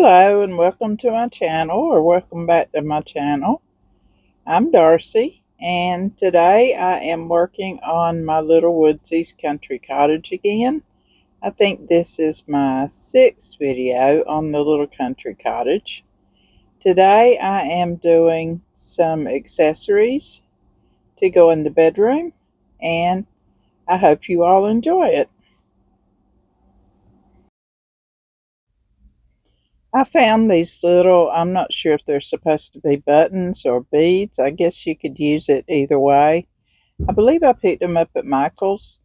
Hello and welcome to my channel, or welcome back to my channel. I'm Darcy, and today I am working on my little Woodzeez country cottage again. I think this is my 6th video on the little country cottage. Today I am doing some accessories to go in the bedroom, and I hope you all enjoy it. I found these little, I'm not sure if they're supposed to be buttons or beads. I guess you could use it either way. I believe I picked them up at Michael's,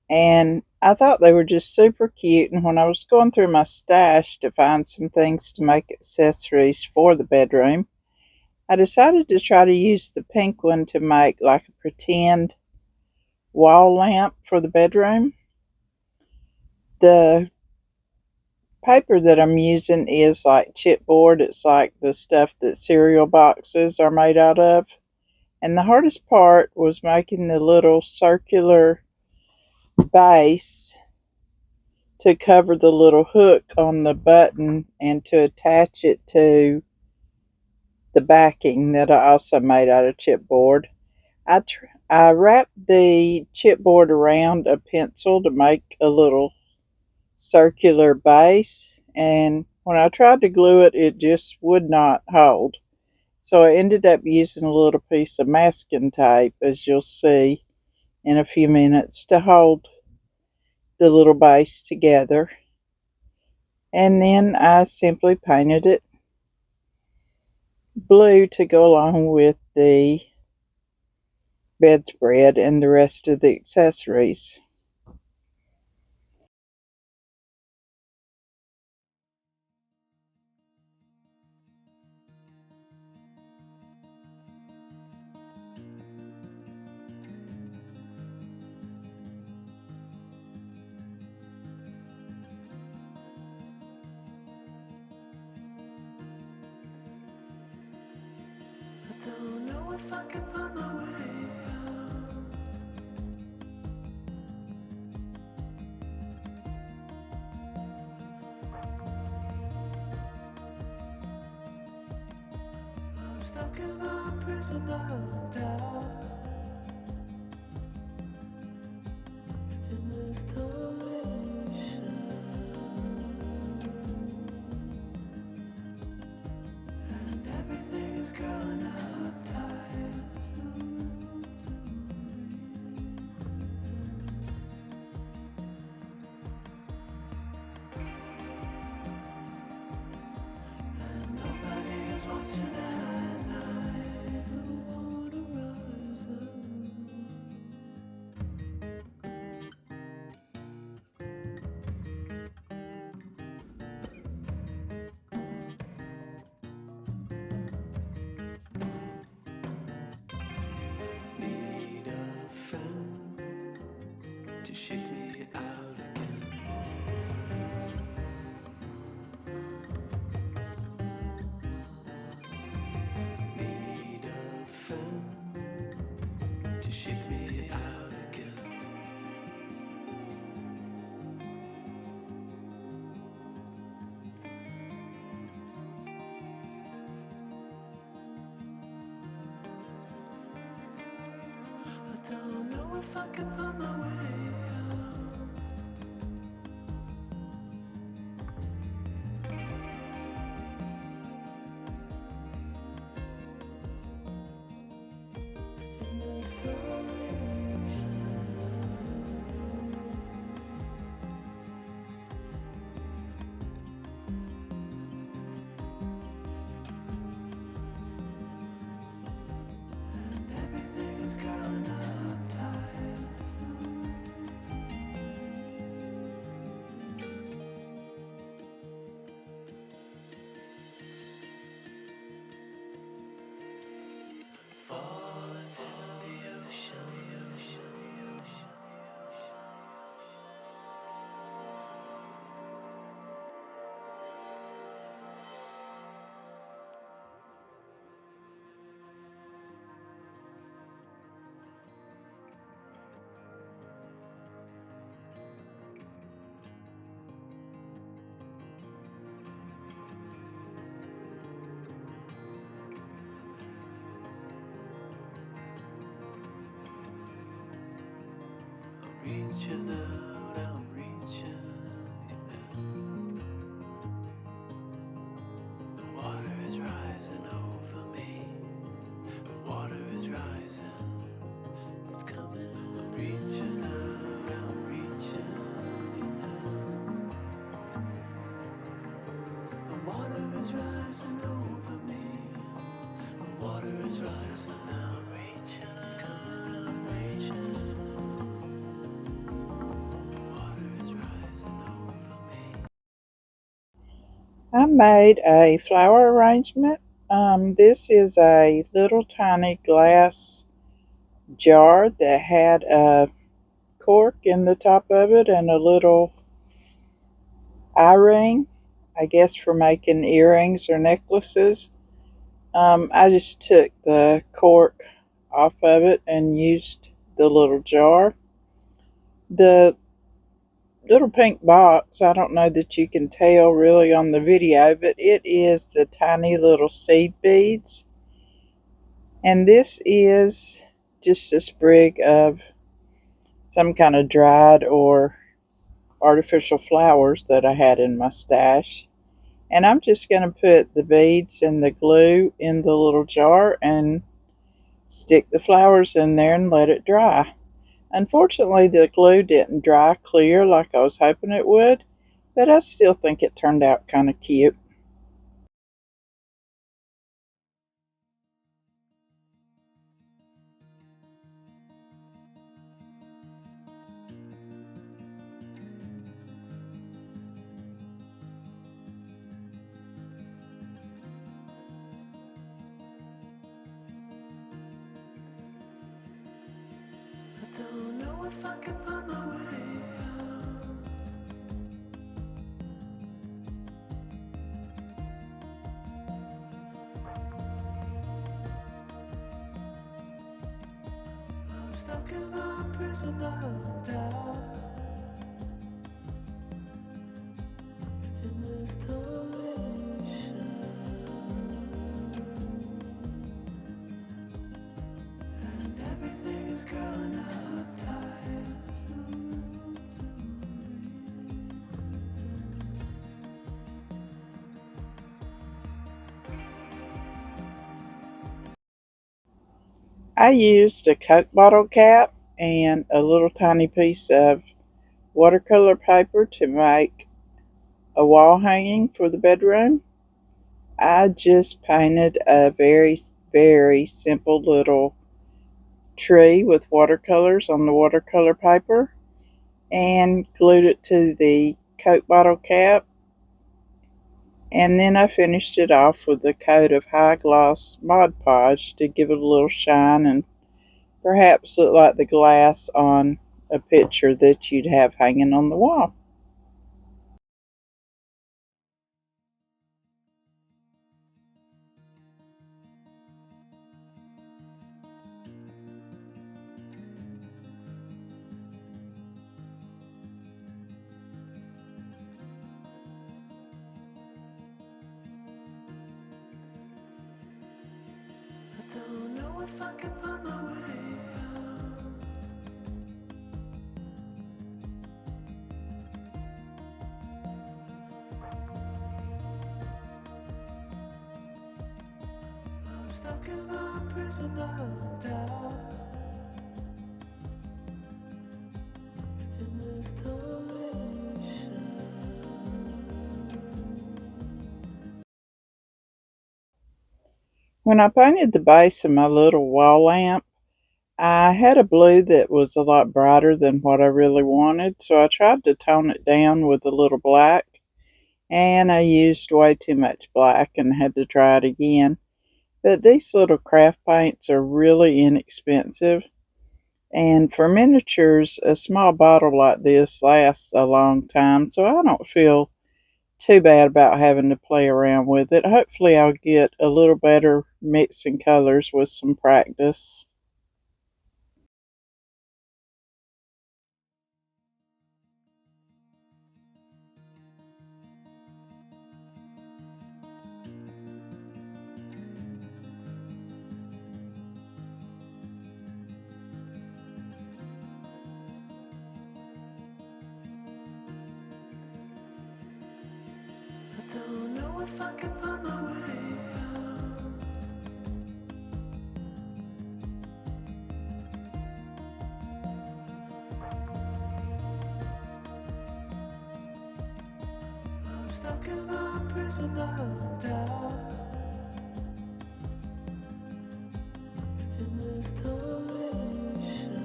and I thought they were just super cute. And when I was going through my stash to find some things to make accessories for the bedroom, I decided to try to use the pink one to make like a pretend wall lamp for the bedroom. The paper that I'm using is like chipboard. It's like the stuff that cereal boxes are made out of. And the hardest part was making the little circular base to cover the little hook on the button and to attach it to the backing that I also made out of chipboard. I wrapped the chipboard around a pencil to make a little circular base, and when I tried to glue it, it just would not hold. So I ended up using a little piece of masking tape, as you'll see in a few minutes, to hold the little base together. And then I simply painted it blue to go along with the bedspread and the rest of the accessories. I don't know if I can find my way out. I'm stuck in a prison of doubt. In this toy and everything is growing up tight. There's no room to breathe, and nobody is watching at night. Who wanna rise up? Need a friend to shake me out again. Need a friend to shake me out again. I don't know if I can find my way out. In this toy and everything is growing up tight. There's no room to fall into the ocean. reaching out, I'm reaching in. The water is rising over me. The water is rising. It's coming. I'm reaching out, I'm reaching in. The water is rising over me. The water is rising. I'm reaching. It's coming. I'm reaching. The water is rising over me. I made a flower arrangement. This is a little tiny glass jar that had a cork in the top of it and a little eye ring, I guess for making earrings or necklaces. I just took the cork off of it and used the little jar. The little pink box, I don't know that you can tell really on the video, but it is the tiny little seed beads. And this is just a sprig of some kind of dried or artificial flowers that I had in my stash. And I'm just going to put the beads and the glue in the little jar and stick the flowers in there and let it dry. Unfortunately, the glue didn't dry clear like I was hoping it would, but I still think it turned out kind of cute. I don't know if I can find my way out. I'm stuck in a prison of doubt. In this torsion, and everything is growing up tight. There's no room to I used a Coke bottle cap and a little tiny piece of watercolor paper to make a wall hanging for the bedroom. I just painted a very simple little tree with watercolors on the watercolor paper and glued it to the Coke bottle cap. And then I finished it off with a coat of high gloss Mod Podge to give it a little shine and perhaps look like the glass on a picture that you'd have hanging on the wall. I don't know if I can find my way out. I'm stuck in a prison of doubt. In this torsion. When I painted the base of my little wall lamp, I had a blue that was a lot brighter than what I really wanted, so I tried to tone it down with a little black, and I used way too much black and had to try it again. But these little craft paints are really inexpensive, and for miniatures, a small bottle like this lasts a long time, so I don't feel too bad about having to play around with it. Hopefully, I'll get a little better mixing colors with some practice. don't know if I can find my way out. I'm stuck in a prison of doubt. In this torsion,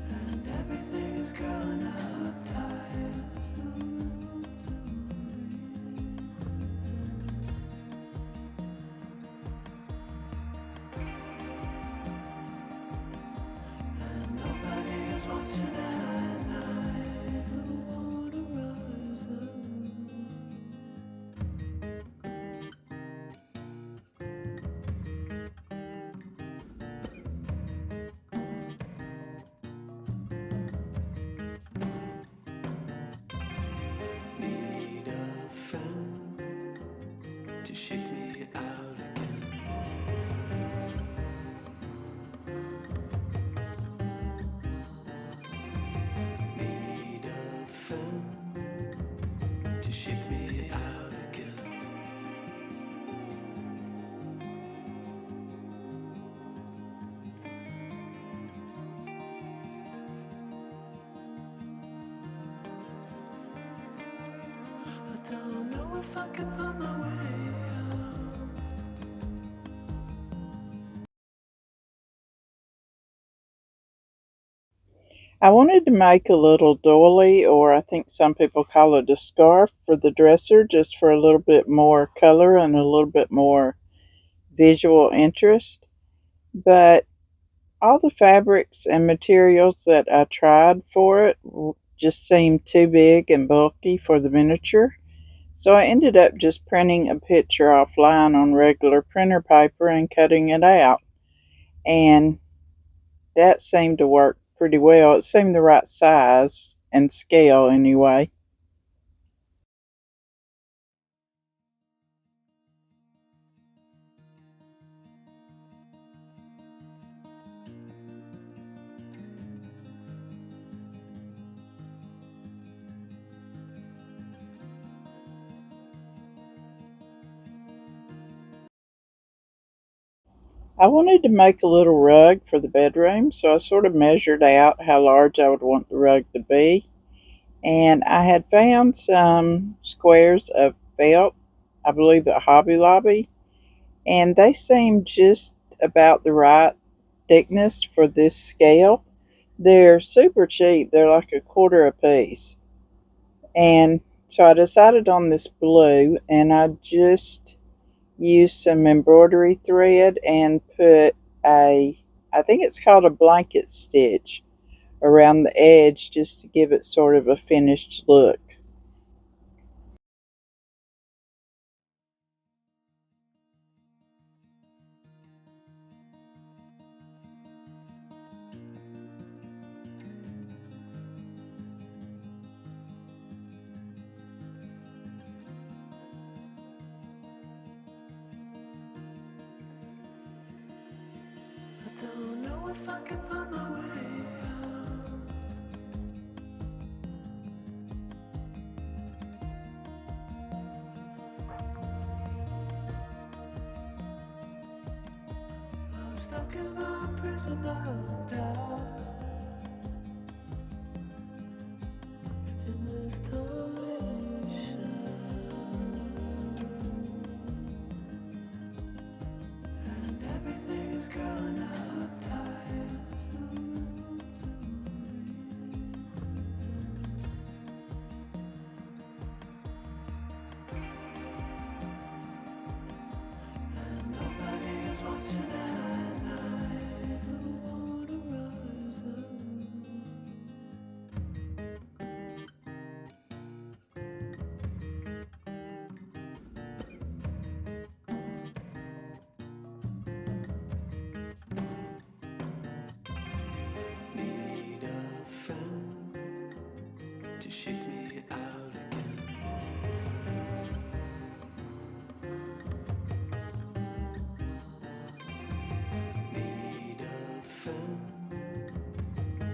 and everything is growing up tight. There's no room to breathe, and nobody is watching at night. The water rising. Need a friend to shake me out again. Need a friend to shake me out again. I don't know if I can find my way out. I wanted to make a little doily, or I think some people call it a scarf, for the dresser, just for a little bit more color and a little bit more visual interest. But all the fabrics and materials that I tried for it just seemed too big and bulky for the miniature. So I ended up just printing a picture offline on regular printer paper and cutting it out. And that seemed to work pretty well. It seemed the right size and scale anyway. I wanted to make a little rug for the bedroom, so I sort of measured out how large I would want the rug to be. And I had found some squares of felt, I believe at Hobby Lobby, and they seemed just about the right thickness for this scale. They're super cheap, they're like a quarter a piece. And so I decided on this blue, and I just used some embroidery thread and put a, I think it's called a blanket stitch, around the edge just to give it sort of a finished look. I don't know if I can find my way out. I'm stuck in a prison of doubt. In this torsion, and everything is growing up tight. There's no room to breathe, and nobody is watching at night. The water rising. Need a friend to shake me out again. Need a friend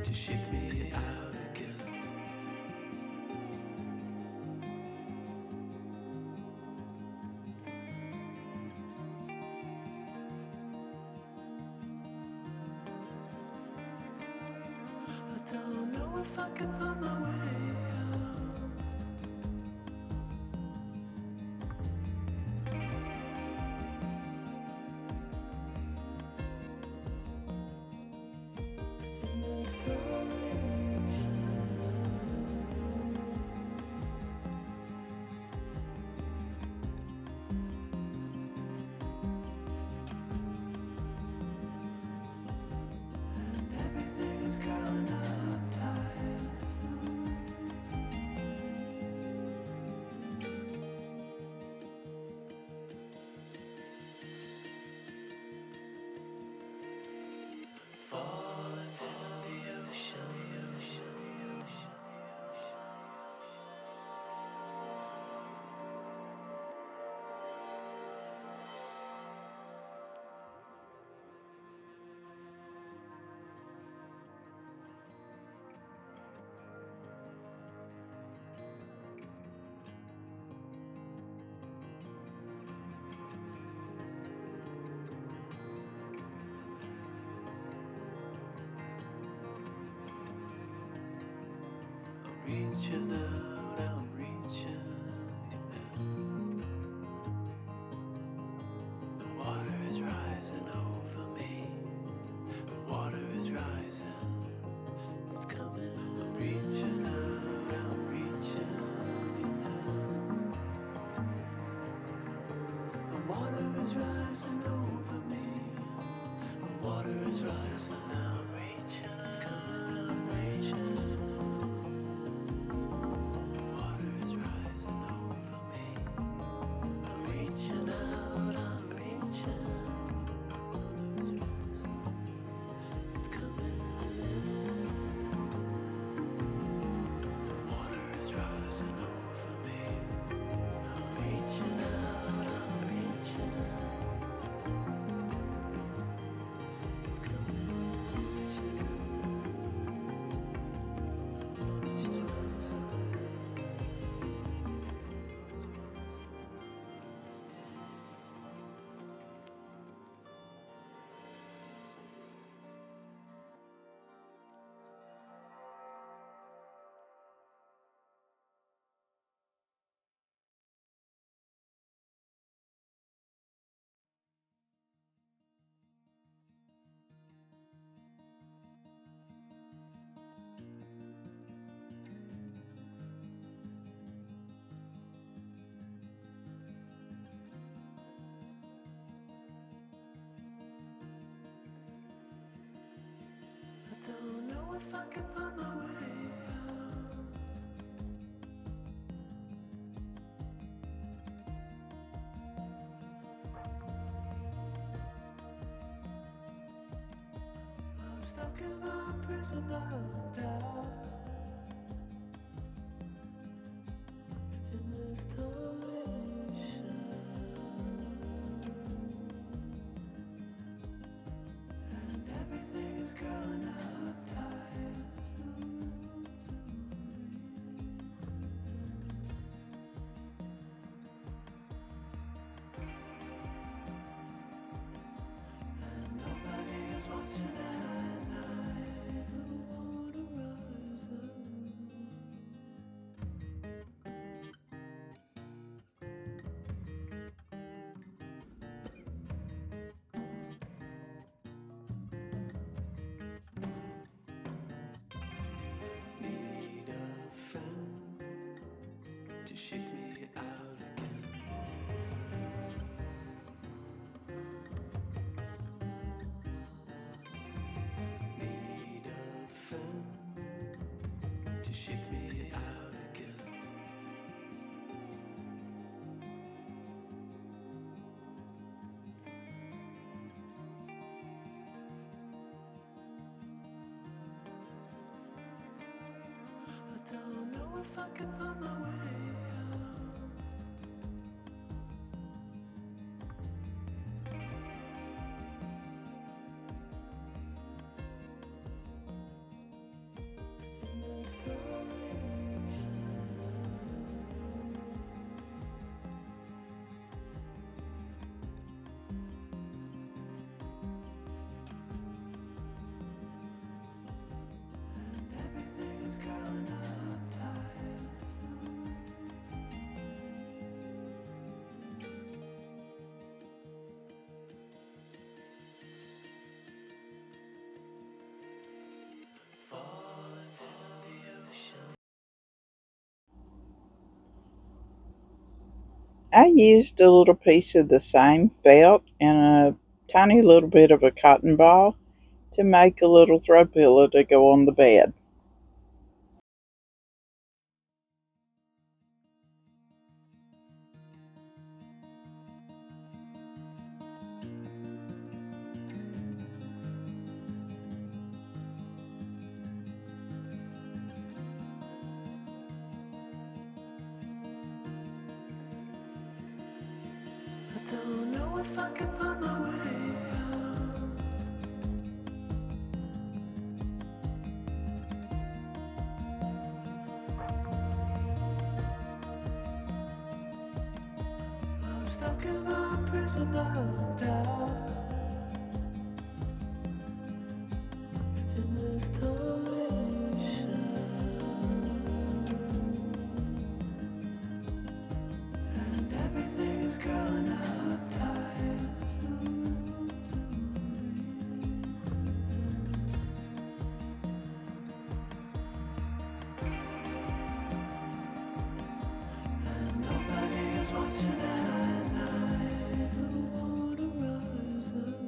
to shake me out again. if I can find my way out. In this tiny and everything is growing up tight. There's no room to fall into the ocean. I'm reaching out, I'm reaching in. The water is rising over me. The water is rising. It's coming. I'm reaching out, I'm reaching in. The water is rising over me. The water is rising. I'm reaching. It's coming. I'm reaching. Water is rising over me. I'm reaching out, I'm reaching. Water is rising. It's coming in. Water is rising over me. I'm reaching out, I'm reaching. It's coming in. Water is rising. I don't know if I can find my way out. I'm stuck in a prison of doubt. In this tiny shell. And everything is growing up tight. There's no room to breathe. And nobody is watching at night. The water rising. Need a friend to shake me out again. Need a friend to shake me out again. I don't know if I can find my way out. In this tiny and everything is gone. I used a little piece of the same felt and a tiny little bit of a cotton ball to make a little throw pillow to go on the bed. I don't know if I can find my way out. I'm stuck in a prison of doubt. In this toy and everything is growing up tight. There's no room to breathe. And nobody is watching at night. The water rising.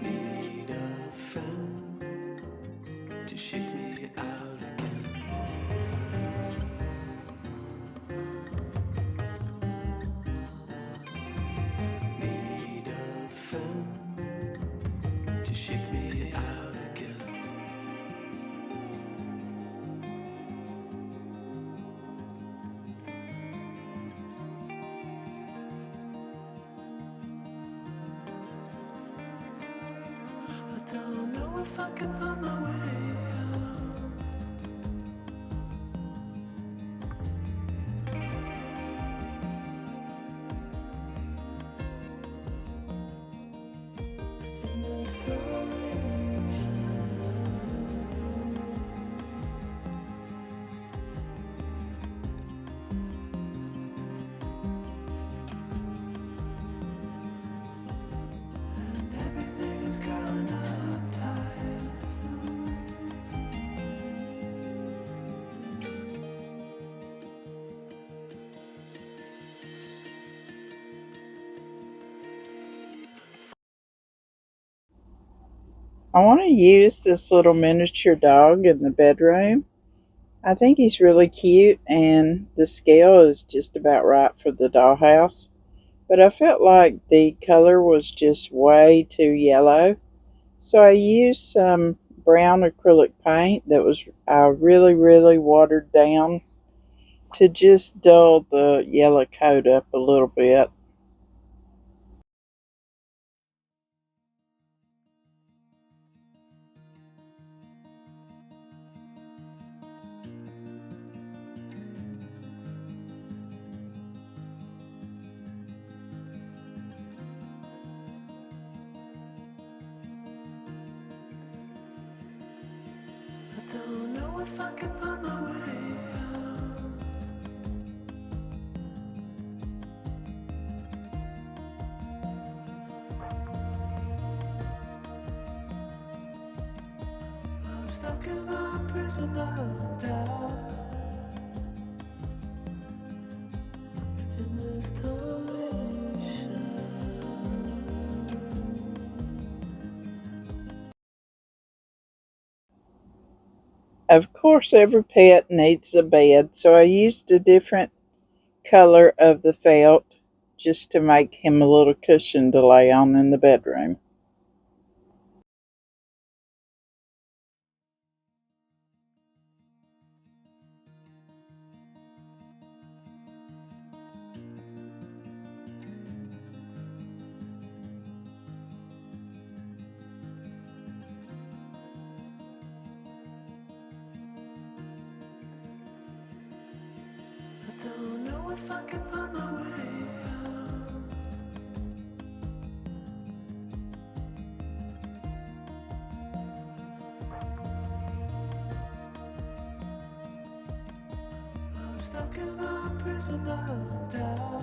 Need a friend to shake me out again. Need a friend to shake me out again. I don't know if I can find my way out. In this tiny and everything is growing up tight. There's no room to I want to use this little miniature dog in the bedroom. I think he's really cute and the scale is just about right for the dollhouse. But I felt like the color was just way too yellow. So I used some brown acrylic paint that was really watered down to just dull the yellow coat up a little bit. I don't know if I can find my way out. I'm stuck in a prison of doubt. In this toy Of course, every pet needs a bed, so I used a different color of the felt just to make him a little cushion to lay on in the bedroom. I don't know if I can find my way out. I'm stuck in a prison of doubt.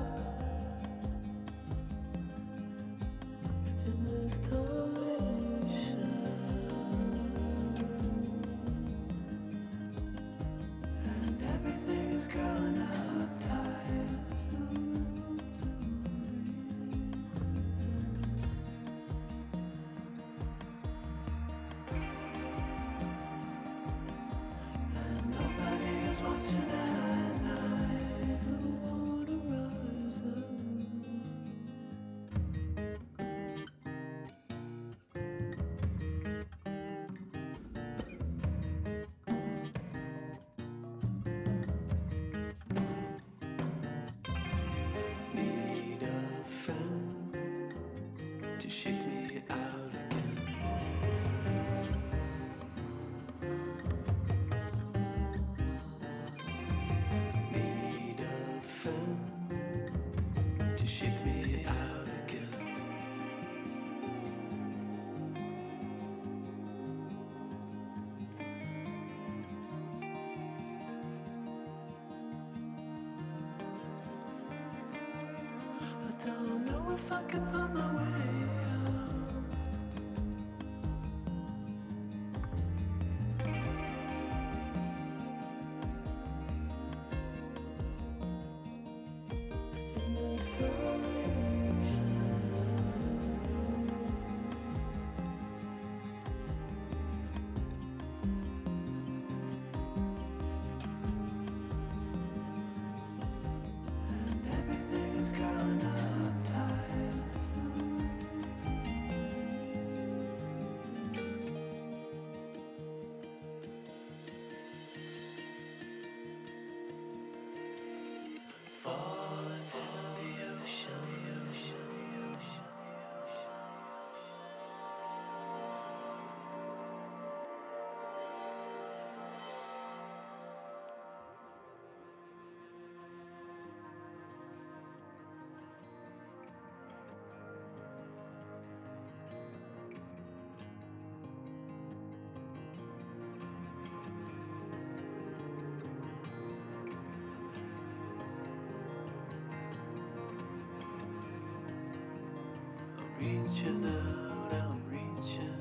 don't know if I can find my way out. In this and everything is growing up tight. There's no room to fall into the ocean. I'm reaching out, I'm reaching.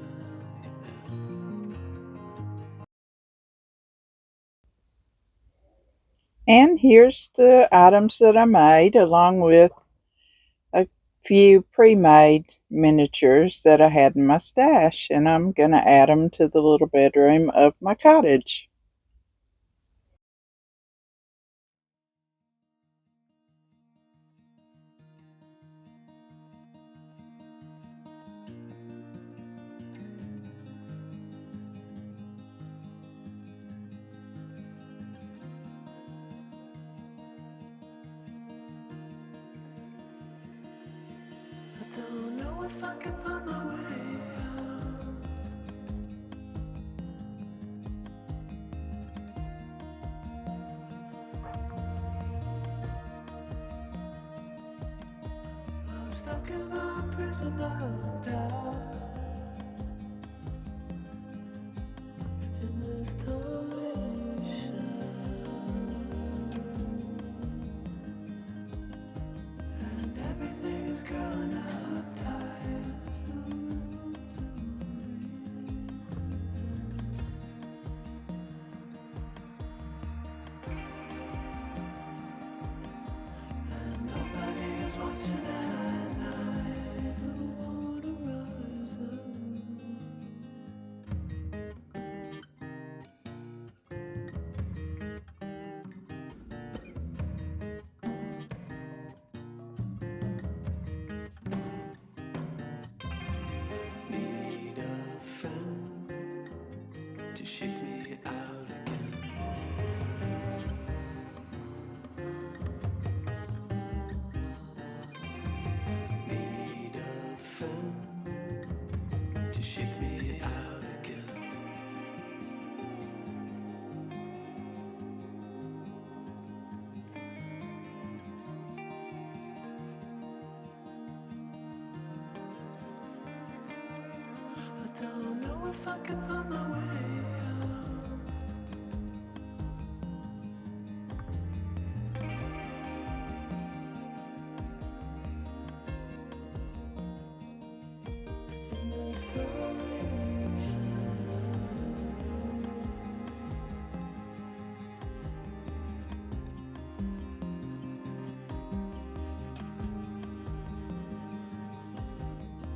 And here's the items that I made, along with a few pre-made miniatures that I had in my stash, and I'm going to add them to the little bedroom of my cottage. I don't know if I can find my way out. I'm stuck in a prison of doubt. In this toy and everything is growing up tight. There's no room to breathe. And nobody is watching at night. On the horizon. Need a friend to shake me out again. Need a friend to shake me out again. I don't know if I can find my way out. In this toy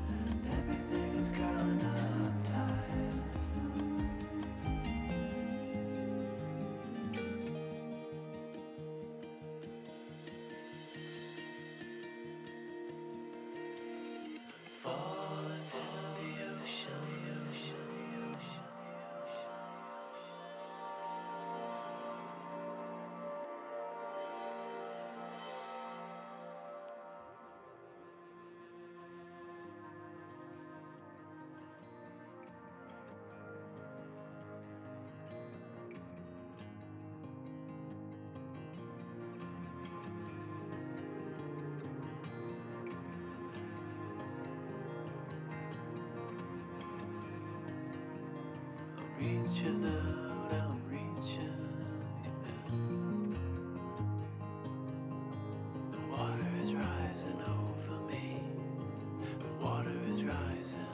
and everything is growing up tight. There's no room to fall into the ocean. Reaching out, I'm reaching the end. The water is rising over rising.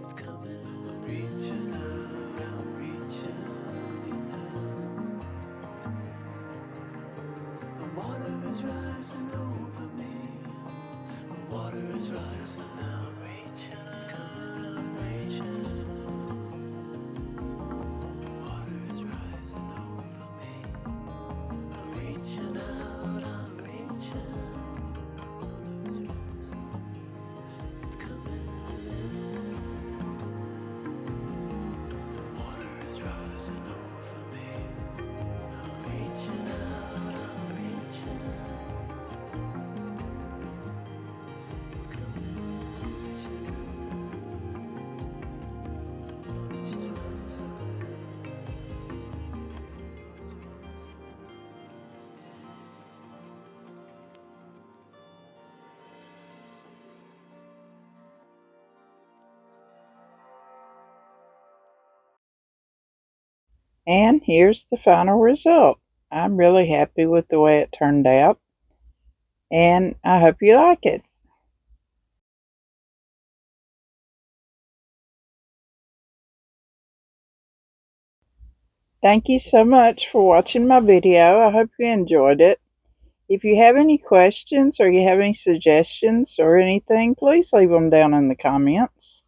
It's coming, reaching out, I'm reaching the end. The water is rising over me. The water is rising, I'm reaching. It's coming, I'm reaching. The water is rising over me. I'm reaching out, I'm reaching. It's coming in. The water is rising over me. I'm reaching out, I'm reaching. It's coming. And here's the final result. I'm really happy with the way it turned out, and I hope you like it. Thank you so much for watching my video. I hope you enjoyed it. If you have any questions or you have any suggestions or anything, please leave them down in the comments.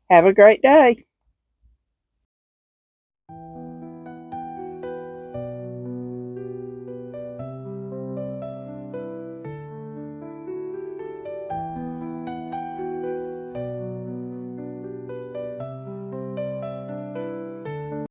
Have a great day.